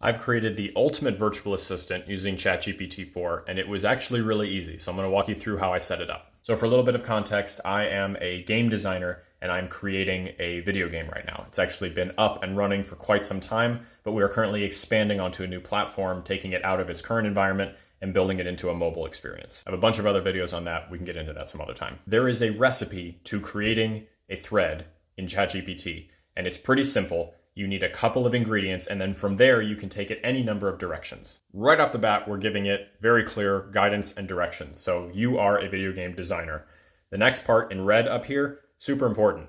I've created the ultimate virtual assistant using ChatGPT 4, and it was actually really easy. So I'm going to walk you through how I set it up. So for a little bit of context, I am a game designer and I'm creating a video game right now. It's actually been up and running for quite some time, but we are currently expanding onto a new platform, taking it out of its current environment and building it into a mobile experience. I have a bunch of other videos on that. We can get into that some other time. There is a recipe to creating a thread in ChatGPT, and it's pretty simple. You need a couple of ingredients, and then from there, you can take it any number of directions. Right off the bat, we're giving it very clear guidance and directions. So you are a video game designer. The next part in red up here, super important,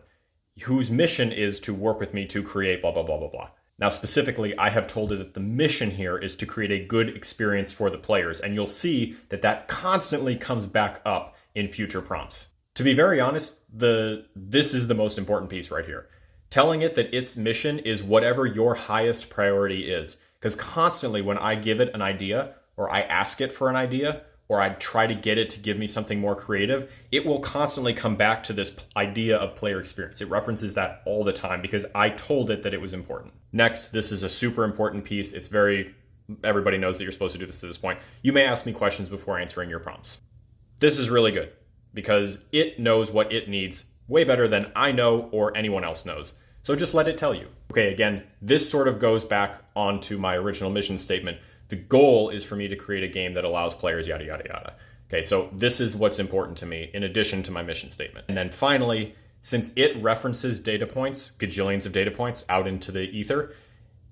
whose mission is to work with me to create blah, blah, blah, blah, blah. Now, specifically, I have told it that the mission here is to create a good experience for the players, and you'll see that that constantly comes back up in future prompts. To be very honest, this is the most important piece right here. Telling it that its mission is whatever your highest priority is. Because constantly when I give it an idea, or I ask it for an idea, or I try to get it to give me something more creative, it will constantly come back to this idea of player experience. It references that all the time because I told it that it was important. Next, this is a super important piece. Everybody knows that you're supposed to do this to this point. You may ask me questions before answering your prompts. This is really good because it knows what it needs way better than I know or anyone else knows. So just let it tell you. Okay, again, this sort of goes back onto my original mission statement. The goal is for me to create a game that allows players yada, yada, yada. Okay, so this is what's important to me in addition to my mission statement. And then finally, since it references data points, gajillions of data points out into the ether,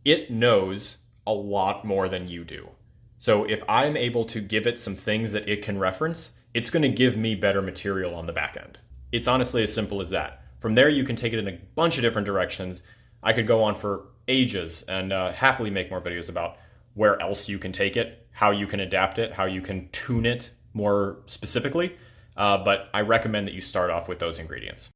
it knows a lot more than you do. So if I'm able to give it some things that it can reference, it's going to give me better material on the back end. It's honestly as simple as that. From there, you can take it in a bunch of different directions. I could go on for ages and happily make more videos about where else you can take it, how you can adapt it, how you can tune it more specifically. But I recommend that you start off with those ingredients.